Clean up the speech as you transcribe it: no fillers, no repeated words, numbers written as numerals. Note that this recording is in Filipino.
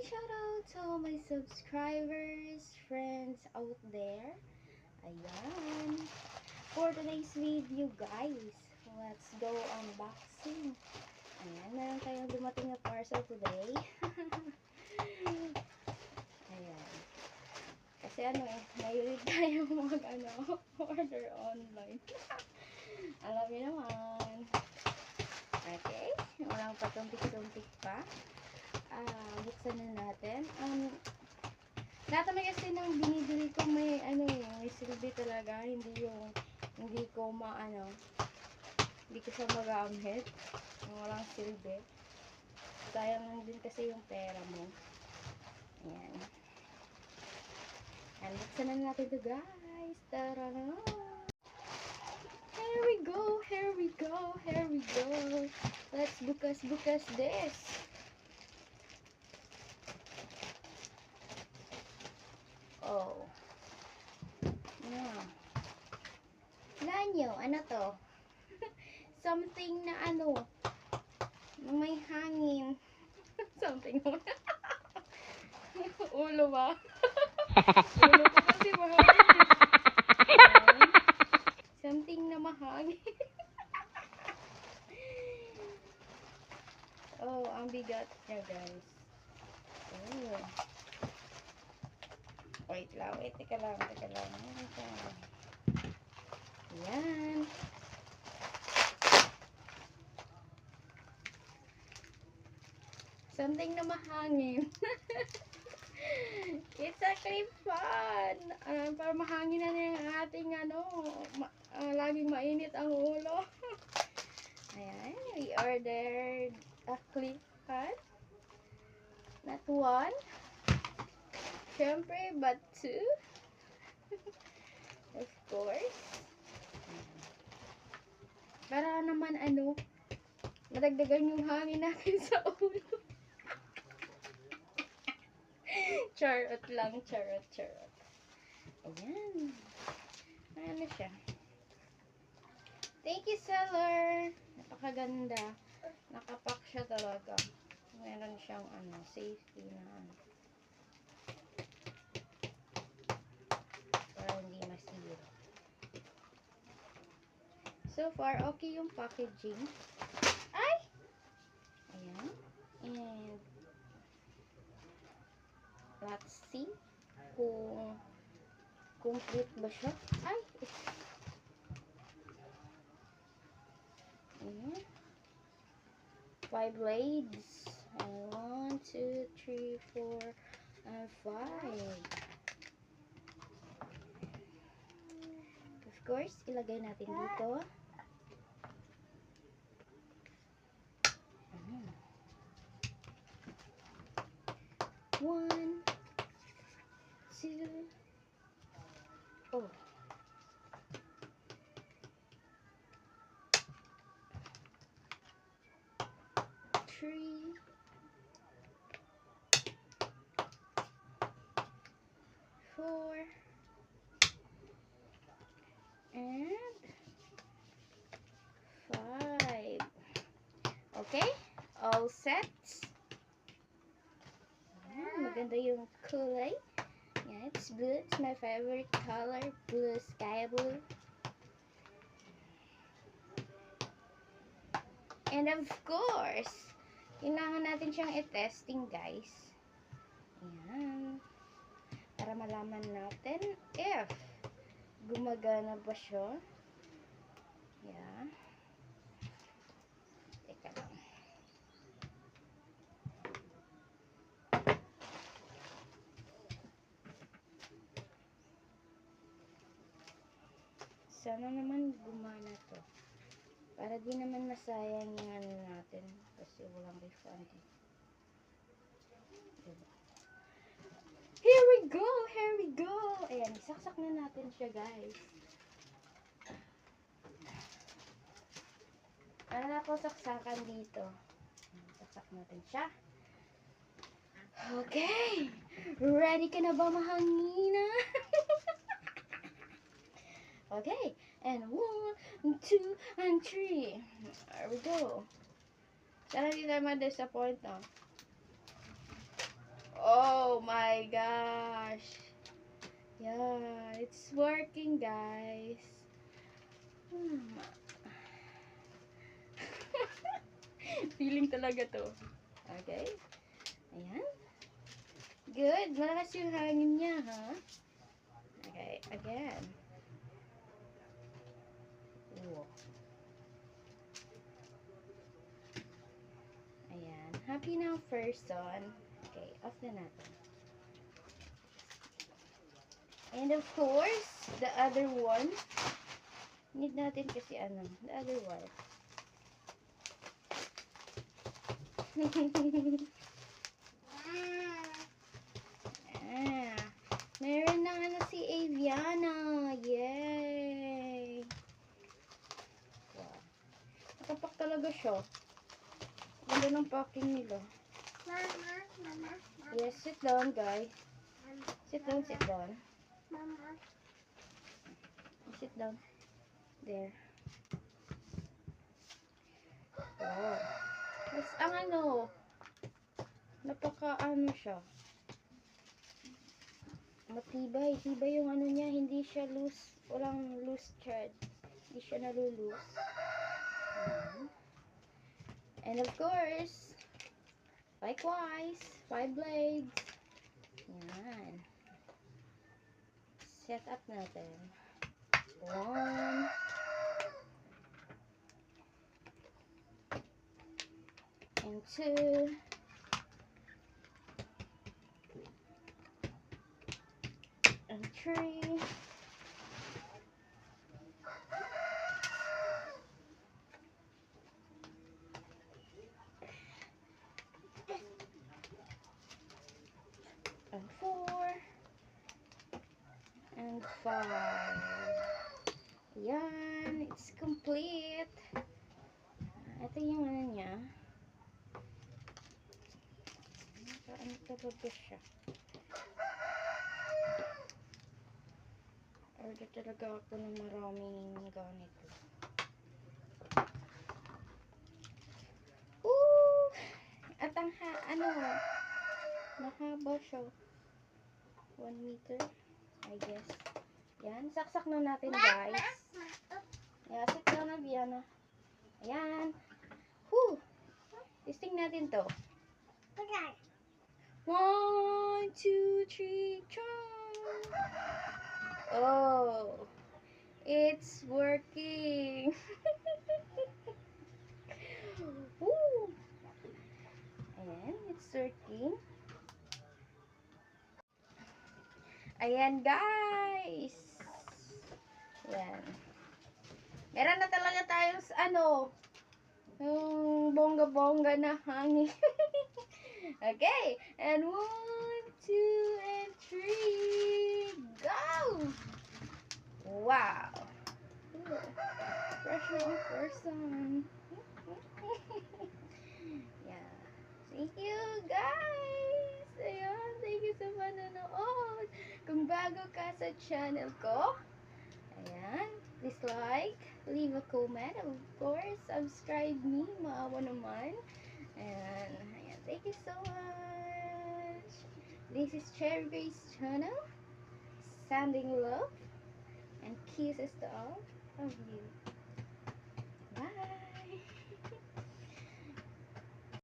shout out to all my subscribers, friends out there. Ayan. For today's video, guys, let's go unboxing. Ayan, meron tayong dumating na parcel today. Ayan. Kasi mahilig tayo order online. Alam niyo naman. Okay, walang patumpik-tumpik pa. Buksan na natin. Lahat naman kasi nang binibili ko may silbi talaga, hindi ko hindi ko siya magamit. Walang silbi. Sayang lang din kasi yung pera mo. Ayan. Buksan na natin ito, guys. Tara na. Here we go, here we go, here we go. Let's bukas this. Oh. Yeah. Lanyo, ano to? Something na na may hangin. Something na ulo ba? Ulo ko kasi mahangin. Something na mahangin. Oh, ang bigat niya, guys. Oh. Wait, teka lang. Ayan. Something na mahangin. It's actually fun. Para mahangin na yung ating laging mainit ang ulo. Ayan, we ordered a clip fan. Not one. Syempre, but two. Of course. Para naman madagdagan yung hangin natin sa ulo. Charot lang, charot. Ayan. Ano siya? Thank you, seller. Napakaganda. Nakapack siya talaga. Meron siyang safety na para hindi masira. So far, okay yung packaging. Ay! Ayan. And let's see kung complete ba siya. Ay! Ayan. 5 blades. And 1, 2, 3, 4, and 5. Of course, ilagay natin dito. Ayan. 1, 2, oh. 3, 4, and 5. Okay? All set. Maganda yung kulay. Yeah, it's blue. It's my favorite color. Blue, sky blue. And of course, kailangan natin siyang i-testing, guys. Ayan. Para malaman natin if gumagana ba siya. Yeah. Teka lang. Sana naman gumana to. Para di naman masayang yung natin. Kasi walang refund. Diba? Here we go! Ayan, isaksak na natin siya, guys. Ano ako saksakan dito? Saksak natin siya. Okay! Ready ka na ba mahangina? Okay, and 1, 2, and 3. There we go. Sana hindi tayo ma-disappoint, no? It's working, guys. Feeling talaga to. Okay. Ayan. Good. Malakas yung hangin niya, ha? Okay. Again. Ooh. Ayan. Happy na ang first one. Okay. Off na natin. And of course, the other one. Need natin kasi ano. The other one. Meron na ano si Aviana. Yay! Wow. Nakapak talaga siya. Ganda ng packing nila. Mama. Yes, sit down, guys. Sit down, sit down. Mama. Sit down. There. Wow. Tapos ang ano, napaka ano siya. Matibay. Tibay yung ano niya. Hindi siya loose. Walang loose thread. Hindi siya nalulose. And of course, likewise, 5 blades. Yan. Set up natin. 1. And 2. And 3. And 4. And 5. Yan. It's complete. Ito yung ano niya. Ano talaga siya? Order talaga ako ng maraming ganito. Woo! At ang mahaba siya. 1 meter, I guess. Yan, saksak na natin, guys. Yeah, sit down na, Viana. Ayan. Woo! Testing natin to. 1, 2, 3, chong! Oh, it's working. Woo! Ayan, it's working. Ayan, guys. Ayan. Meron na talaga tayong ano, yung bongga-bongga na hangin. Okay, and 1, 2, and 3, go! Wow! Fresh na ang person. Yeah. Thank you, guys! Ayan, thank you sa panonood. Kung bago ka sa channel ko, ayan, please like, leave a comment, of course, subscribe me, maawa naman. And, ayan, thank you so much. This is Cherry Grace channel. Sending love and kisses to all of you.